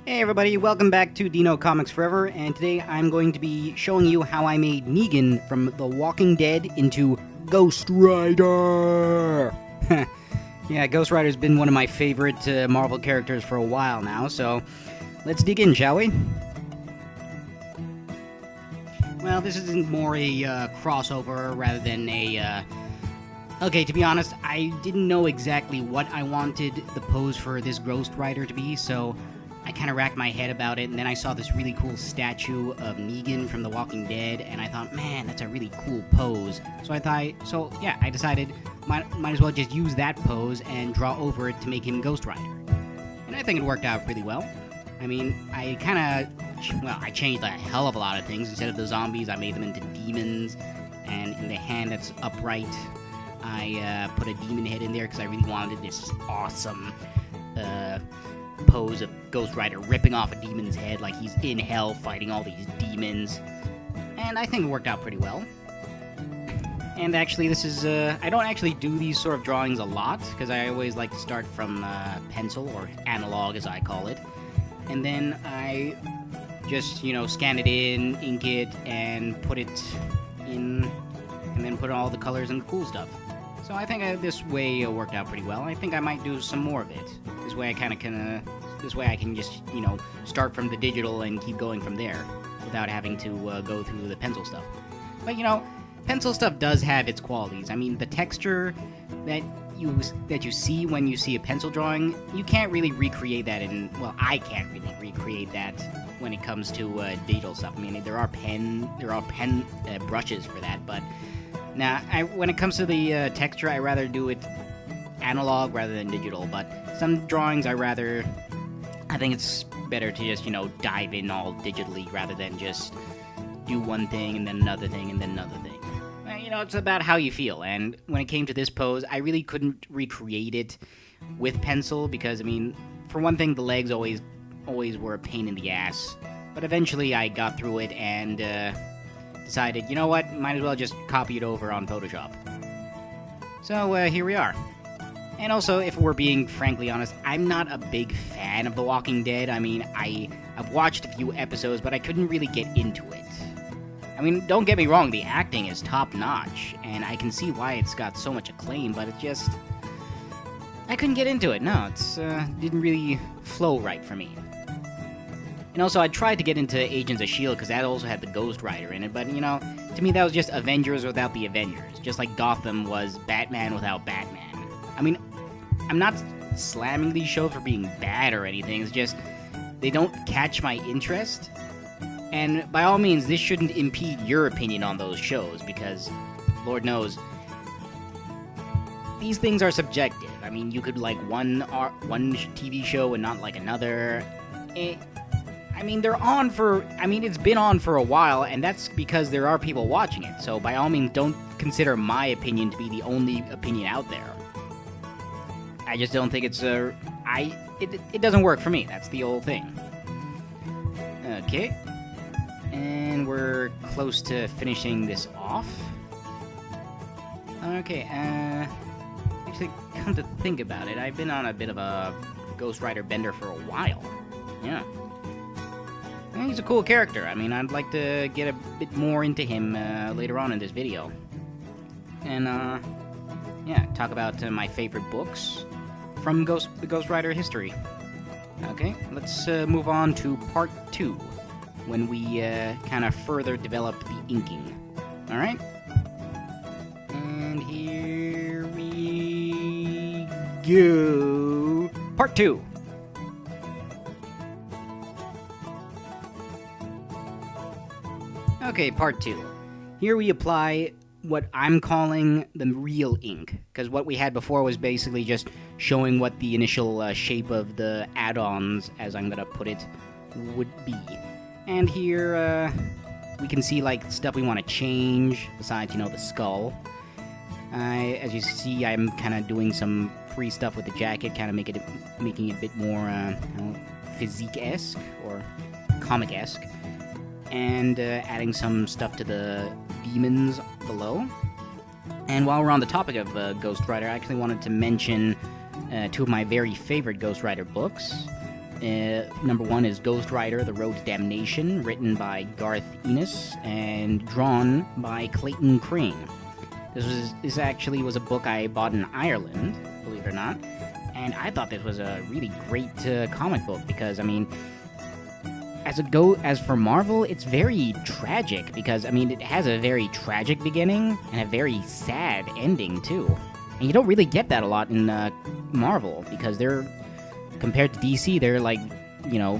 Hey everybody, welcome back to Dino Comics Forever, and today I'm going to be showing you how I made Negan from The Walking Dead into Ghost Rider! Yeah, Ghost Rider's been one of my favorite Marvel characters for a while now, so let's dig in, shall we? Well, this isn't more a crossover rather than a... Okay, to be honest, I didn't know exactly what I wanted the pose for this Ghost Rider to be, so I kind of racked my head about it, and then I saw this really cool statue of Negan from The Walking Dead, and I thought, man, that's a really cool pose. I decided might as well just use that pose and draw over it to make him Ghost Rider. And I think it worked out pretty well. I mean, I changed a hell of a lot of things. Instead of the zombies, I made them into demons, and in the hand that's upright, I put a demon head in there because I really wanted this awesome pose of Ghost Rider ripping off a demon's head like he's in hell fighting all these demons. And I think it worked out pretty well. And actually, this is, I don't actually do these sort of drawings a lot, because I always like to start from pencil, or analog as I call it. And then I just, scan it in, ink it, and put it in, and then put all the colors and the cool stuff. So I think this way worked out pretty well. I think I might do some more of it. This way I can just, start from the digital and keep going from there without having to go through the pencil stuff. But, pencil stuff does have its qualities. I mean, the texture that you see when you see a pencil drawing, you can't really recreate that I can't really recreate that when it comes to digital stuff. I mean, there are pen brushes for that, but when it comes to the texture, I rather do it analog rather than digital. But some drawings, I think it's better to just, dive in all digitally rather than just do one thing and then another thing and then another thing. It's about how you feel. And when it came to this pose, I really couldn't recreate it with pencil because, for one thing, the legs always were a pain in the ass. But eventually I got through it and decided, you know what, might as well just copy it over on Photoshop. So here we are. And also, if we're being frankly honest, I'm not a big fan of The Walking Dead. I've watched a few episodes, but I couldn't really get into it. Don't get me wrong, the acting is top-notch, and I can see why it's got so much acclaim, but I couldn't get into it. No, it didn't really flow right for me. And also, I tried to get into Agents of S.H.I.E.L.D. because that also had the Ghost Rider in it, but, to me that was just Avengers without the Avengers, just like Gotham was Batman without Batman. I'm not slamming these shows for being bad or anything, it's just they don't catch my interest. And by all means, this shouldn't impede your opinion on those shows, because, Lord knows, these things are subjective. You could like one TV show and not like another. They're on for... it's been on for a while, and that's because there are people watching it. So by all means, don't consider my opinion to be the only opinion out there. I just don't think it's it doesn't work for me. That's the whole thing. Okay. And we're close to finishing this off. Okay, actually, come to think about it, I've been on a bit of a Ghost Rider bender for a while. Yeah. He's a cool character. I'd like to get a bit more into him later on in this video. And, talk about my favorite books from the Ghost Rider history. Okay, let's move on to part 2, when we kind of further develop the inking. Alright? And here we go. Part 2. Okay, part 2. Here we apply what I'm calling the real ink, because what we had before was basically just showing what the initial shape of the add-ons, as I'm gonna put it, would be. And here we can see like stuff we want to change besides, the skull. As you see, I'm kind of doing some free stuff with the jacket, kind of making it a bit more physique-esque or comic-esque, and adding some stuff to the demons below. And while we're on the topic of Ghost Rider, I actually wanted to mention 2 of my very favorite Ghost Rider books. Number one is Ghost Rider: The Road to Damnation, written by Garth Ennis and drawn by Clayton Crane. This actually was a book I bought in Ireland, believe it or not, and I thought this was a really great comic book because, I mean, as for Marvel, it's very tragic because, I mean, it has a very tragic beginning and a very sad ending too. And you don't really get that a lot in Marvel because compared to DC, they're like, you know,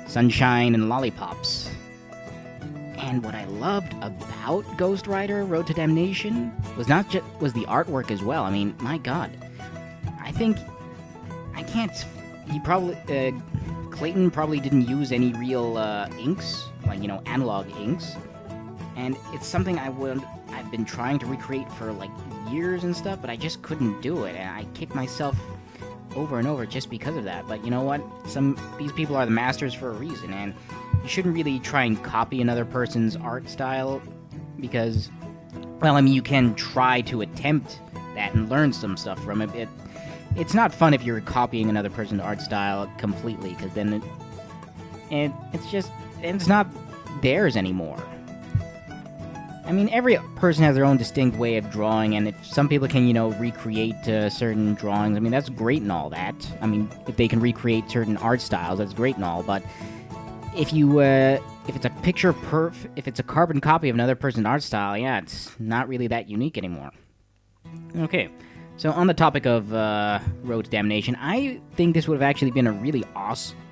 sunshine and lollipops. And what I loved about Ghost Rider: Road to Damnation was was the artwork as well. I mean, my God, Clayton probably didn't use any real inks, like, you know, analog inks, and it's something I've been trying to recreate for like years and stuff, but I just couldn't do it, and I kicked myself over and over just because of that. But you know what? These people are the masters for a reason, and you shouldn't really try and copy another person's art style because, well, I mean, you can try to attempt that and learn some stuff from it. It's not fun if you're copying another person's art style completely, because then it's not theirs anymore. I mean, every person has their own distinct way of drawing, and if some people can, you know, recreate certain drawings, I mean, that's great and all that. I mean, if they can recreate certain art styles, that's great and all, but if it's a carbon copy of another person's art style, yeah, it's not really that unique anymore. Okay. So on the topic of Road to Damnation, I think this would have actually been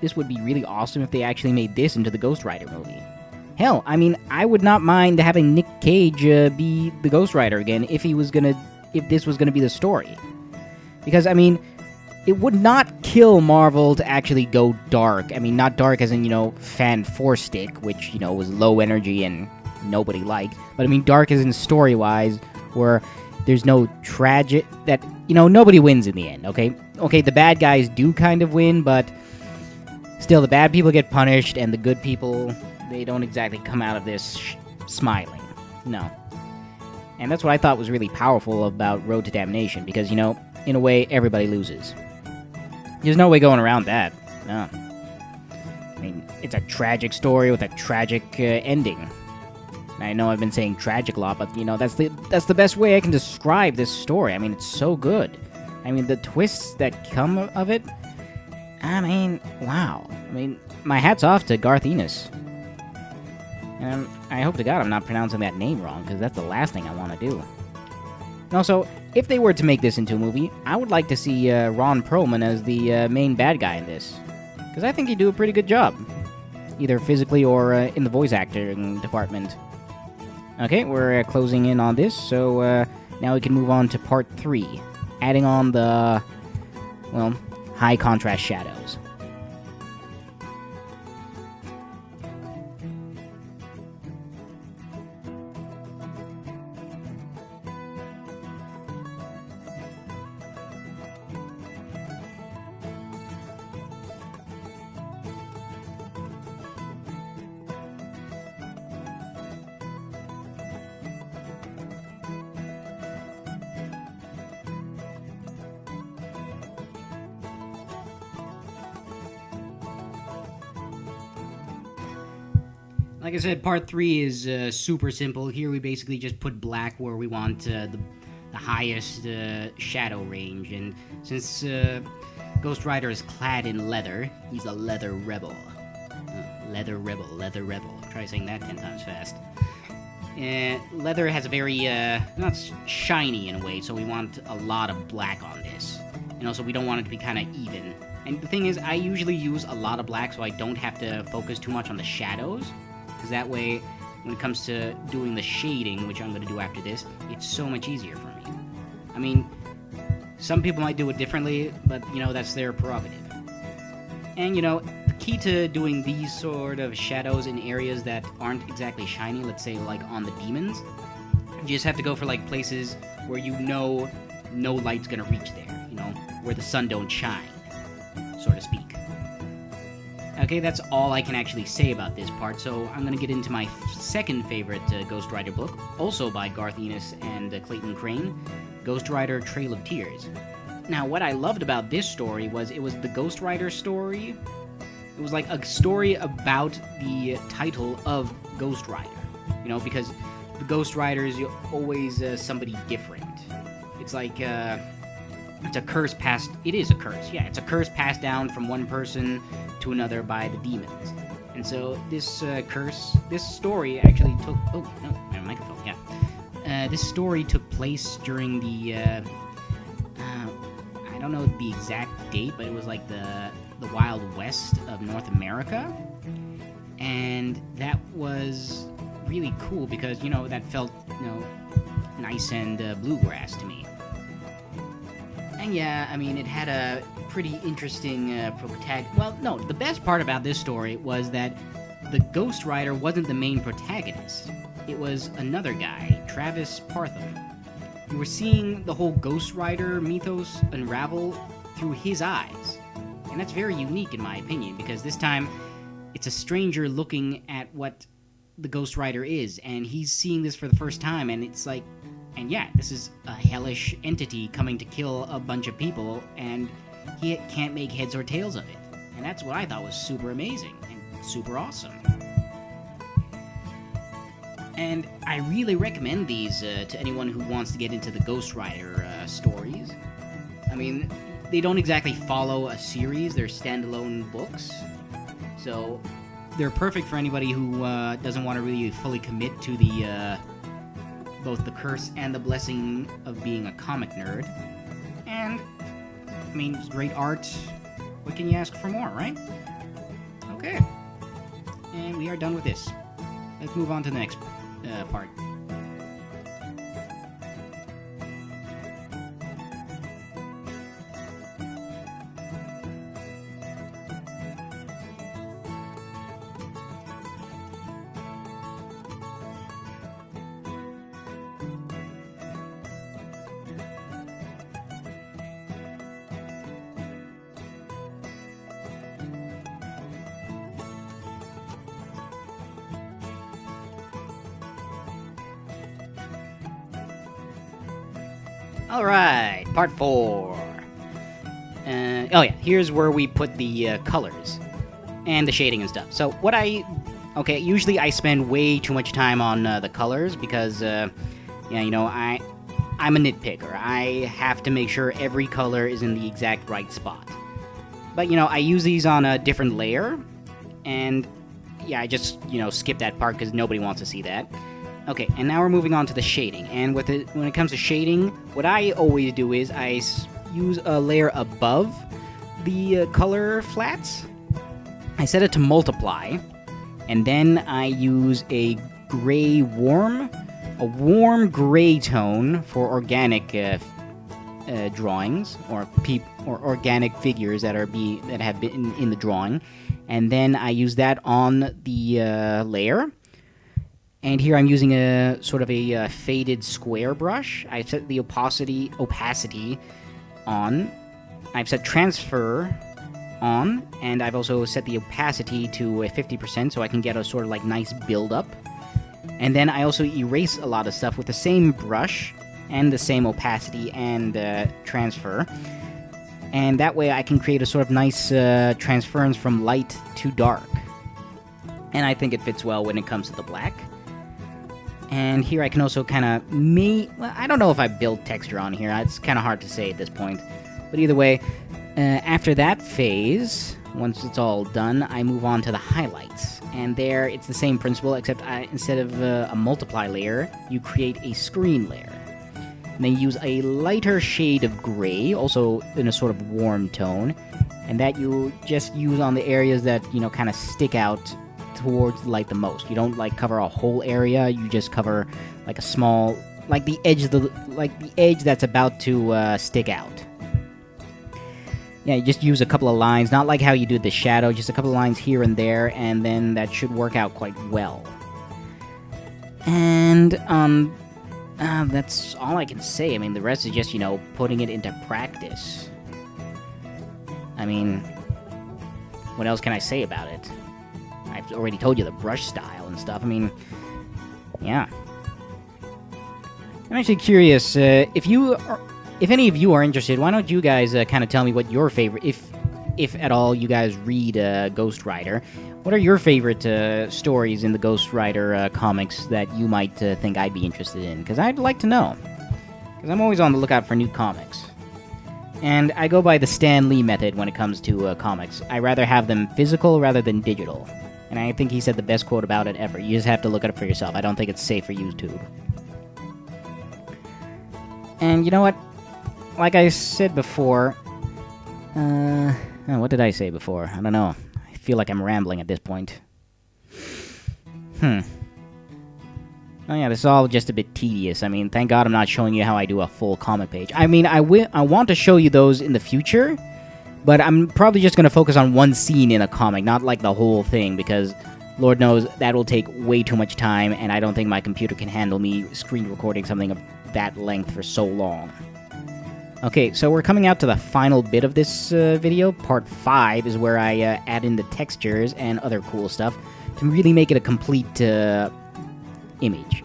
this would be really awesome if they actually made this into the Ghost Rider movie. Hell, I mean, I would not mind having Nick Cage be the Ghost Rider again if this was gonna be the story. Because, I mean, it would not kill Marvel to actually go dark. I mean, not dark as in, you know, Fan 4 Stick, which, you know, was low energy and nobody liked, but I mean dark as in story-wise, where there's no tragic that, you know, nobody wins in the end, okay? Okay, the bad guys do kind of win, but still the bad people get punished and the good people, they don't exactly come out of this smiling. No. And that's what I thought was really powerful about Road to Damnation, because, you know, in a way, everybody loses. There's no way going around that. No. I mean, it's a tragic story with a tragic ending. I know I've been saying tragic a lot, but, you know, that's the best way I can describe this story. I mean, it's so good. I mean, the twists that come of it, I mean, wow. I mean, my hat's off to Garth Ennis. And I hope to God I'm not pronouncing that name wrong, because that's the last thing I want to do. And also, if they were to make this into a movie, I would like to see Ron Perlman as the main bad guy in this. Because I think he'd do a pretty good job. Either physically or in the voice acting department. Okay, we're closing in on this, so now we can move on to part 3. Adding on the, well, high contrast shadows. Like I said, part 3 is super simple. Here we basically just put black where we want the highest shadow range. And since Ghost Rider is clad in leather, he's a leather rebel. Leather rebel. Try saying that 10 times fast. Leather has a very, not shiny in a way, so we want a lot of black on this. And also we don't want it to be kind of even. And the thing is, I usually use a lot of black so I don't have to focus too much on the shadows. Because that way, when it comes to doing the shading, which I'm going to do after this, it's so much easier for me. I mean, some people might do it differently, but, you know, that's their prerogative. And, you know, the key to doing these sort of shadows in areas that aren't exactly shiny, let's say like on the demons, you just have to go for like places where you know no light's going to reach there, you know, where the sun don't shine, so to speak. Okay, that's all I can actually say about this part, so I'm going to get into my second favorite Ghost Rider book, also by Garth Ennis and Clayton Crane, Ghost Rider: Trail of Tears. Now, what I loved about this story was it was the Ghost Rider story. It was like a story about the title of Ghost Rider. You know, because the Ghost Rider is always somebody different. It's like, it's a curse passed... It is a curse, yeah. It's a curse passed down from one person to another by the demons. And so this this story actually took... Oh, no, my microphone, yeah. This story took place during the... I don't know the exact date, but it was like the Wild West of North America. And that was really cool because, you know, that felt, you know, nice and bluegrass to me. And yeah, I mean, it had a pretty interesting protagonist. Well, no, the best part about this story was that the Ghost Rider wasn't the main protagonist. It was another guy, Travis Partham. You were seeing the whole Ghost Rider mythos unravel through his eyes. And that's very unique in my opinion, because this time it's a stranger looking at what the Ghost Rider is, and he's seeing this for the first time, and it's like, and yeah, this is a hellish entity coming to kill a bunch of people, and he can't make heads or tails of it. And that's what I thought was super amazing and super awesome. And I really recommend these to anyone who wants to get into the Ghost Rider stories. I mean, they don't exactly follow a series, they're standalone books. So they're perfect for anybody who doesn't want to really fully commit to the both the curse and the blessing of being a comic nerd. And, I mean, great art. What can you ask for more, right? Okay. And we are done with this. Let's move on to the next part. Alright, part 4. Oh yeah, here's where we put the colors and the shading and stuff. So usually I spend way too much time on the colors because, yeah, you know, I'm a nitpicker. I have to make sure every color is in the exact right spot. But, you know, I use these on a different layer, and yeah, I just, you know, skip that part because nobody wants to see that. Okay, and now we're moving on to the shading. And when it comes to shading, what I always do is I use a layer above the color flats. I set it to multiply, and then I use a warm gray tone for organic drawings or organic figures that have been in the drawing, and then I use that on the layer. And here I'm using a sort of a faded square brush. I've set the opacity on. I've set transfer on, and I've also set the opacity to 50% so I can get a sort of like nice build-up. And then I also erase a lot of stuff with the same brush and the same opacity and transfer. And that way I can create a sort of nice transference from light to dark. And I think it fits well when it comes to the black. And here I can also kind of well, I don't know if I build texture on here. It's kind of hard to say at this point. But either way, after that phase, once it's all done, I move on to the highlights. And there, it's the same principle, except instead of a multiply layer, you create a screen layer. And then you use a lighter shade of gray, also in a sort of warm tone. And that you just use on the areas that, you know, kind of stick out towards the light the most. You don't like cover a whole area, you just cover like a small, like the edge that's about to stick out. Yeah, you just use a couple of lines, not like how you do the shadow, just a couple of lines here and there, and then that should work out quite well. And that's all I can say. I mean, the rest is just, you know, putting it into practice. I mean, what else can I say about it? I've already told you the brush style and stuff. I mean, yeah. I'm actually curious, if you if any of you are interested, why don't you guys kind of tell me what your favorite, if at all you guys read Ghost Rider, what are your favorite stories in the Ghost Rider comics that you might think I'd be interested in? Because I'd like to know. Because I'm always on the lookout for new comics. And I go by the Stan Lee method when it comes to comics. I rather have them physical rather than digital. And I think he said the best quote about it ever. You just have to look it up for yourself. I don't think it's safe for YouTube. And you know what? Like I said before... what did I say before? I don't know. I feel like I'm rambling at this point. Oh yeah, this is all just a bit tedious. I mean, thank God I'm not showing you how I do a full comic page. I mean, I want to show you those in the future, but I'm probably just going to focus on one scene in a comic, not like the whole thing, because Lord knows that will take way too much time, and I don't think my computer can handle me screen recording something of that length for so long. Okay, so we're coming out to the final bit of this video. Part 5 is where I add in the textures and other cool stuff to really make it a complete image.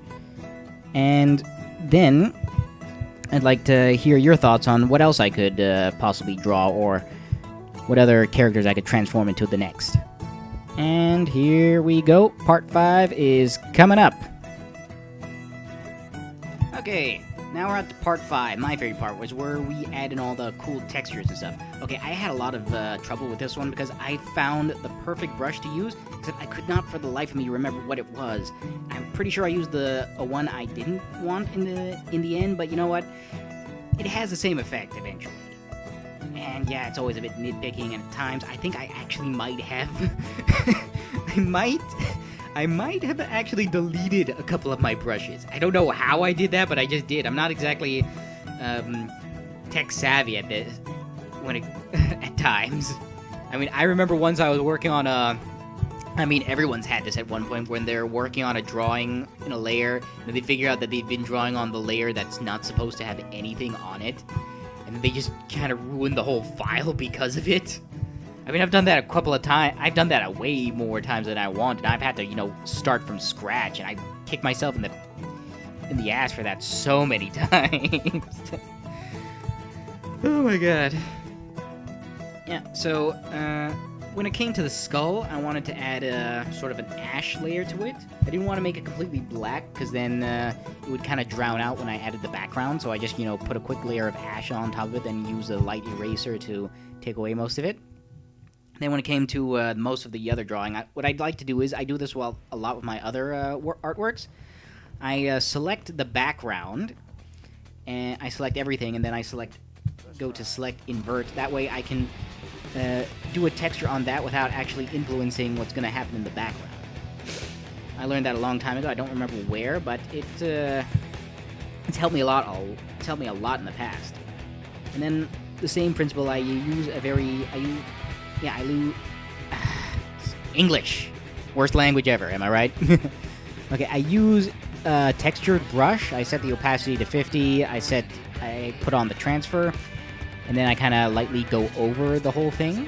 And then I'd like to hear your thoughts on what else I could possibly draw, or what other characters I could transform into the next. And here we go. Part 5 is coming up. Okay, now we're at the part 5. My favorite part was where we add in all the cool textures and stuff. Okay, I had a lot of trouble with this one because I found the perfect brush to use, except I could not for the life of me remember what it was. I'm pretty sure I used a one I didn't want in the end, but you know what? It has the same effect eventually. And yeah, it's always a bit nitpicking, and at times I think I actually might have... I might have actually deleted a couple of my brushes. I don't know how I did that, but I just did. I'm not exactly tech savvy at this at times. I mean, I remember once I was working on I mean, everyone's had this at one point when they're working on a drawing in a layer, and they figure out that they've been drawing on the layer that's not supposed to have anything on it, and they just kind of ruin the whole file because of it. I mean, I've done that a couple of times. I've done that a way more times than I want, and I've had to, start from scratch, and I kick myself in the ass for that so many times. Oh my god. Yeah, so, when it came to the skull, I wanted to add sort of an ash layer to it. I didn't want to make it completely black, because then it would kind of drown out when I added the background, so I just, put a quick layer of ash on top of it, then use a light eraser to take away most of it. Then when it came to most of the other drawing, what I'd like to do is, I do this a lot with my other artworks. I select the background, and I select everything, and then I go to select invert. That way I can do a texture on that without actually influencing what's going to happen in the background. I learned that a long time ago. I don't remember where, but it's helped me a lot. It's helped me a lot in the past. And then the same principle, I use English. Worst language ever, am I right? Okay, I use a textured brush. I set the opacity to 50. I put on the transfer, and then I kind of lightly go over the whole thing,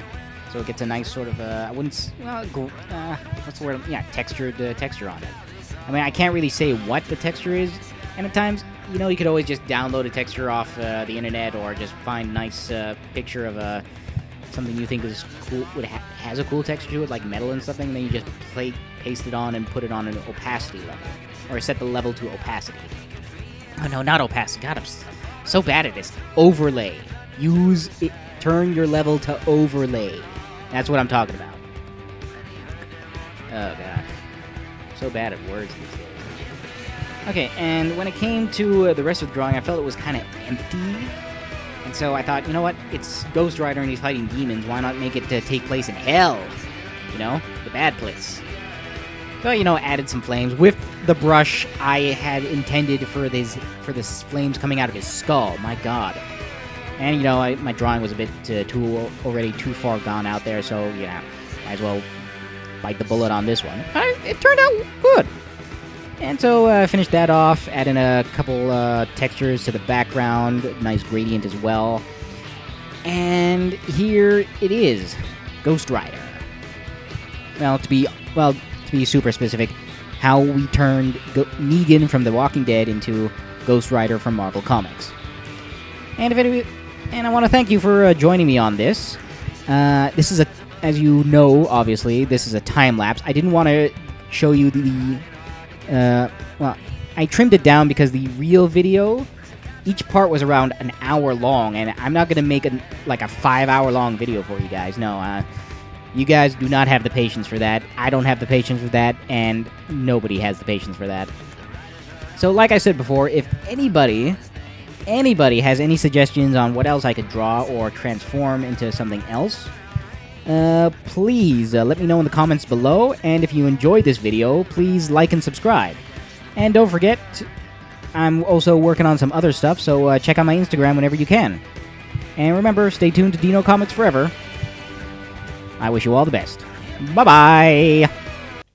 so it gets a nice sort of what's the word? Yeah, textured texture on it. I mean, I can't really say what the texture is, and at times, you could always just download a texture off the internet, or just find a nice picture of something you think is cool, has a cool texture to it, like metal and something, and then you just paste it on and put it on an opacity level, or set the level to opacity. Oh no, not opacity. God, I'm so bad at this. Overlay. Use it. Turn your level to overlay. That's what I'm talking about. Oh god, so bad at words these days. Okay, and when it came to the rest of the drawing, I felt it was kind of empty. And so I thought, you know what? It's Ghost Rider and he's fighting demons. Why not make it take place in hell? The bad place. So, added some flames with the brush I had intended for this flames coming out of his skull. My god. And, my drawing was a bit already too far gone out there, so, might as well bite the bullet on this one. It turned out good. And so I finished that off, adding a couple textures to the background, nice gradient as well. And here it is, Ghost Rider. Well, to be super specific, how we turned Negan from The Walking Dead into Ghost Rider from Marvel Comics. And I want to thank you for joining me on this. This is as you know, obviously, this is a time lapse. I didn't want to show you well, I trimmed it down because the real video, each part was around an hour long, and I'm not gonna make a 5-hour long video for you guys. No, you guys do not have the patience for that. I don't have the patience for that, and nobody has the patience for that. So, like I said before, if anybody has any suggestions on what else I could draw or transform into something else, please let me know in the comments below, and if you enjoyed this video, please like and subscribe. And don't forget, I'm also working on some other stuff, so check out my Instagram whenever you can. And remember, stay tuned to Dino Comics forever. I wish you all the best. Bye-bye!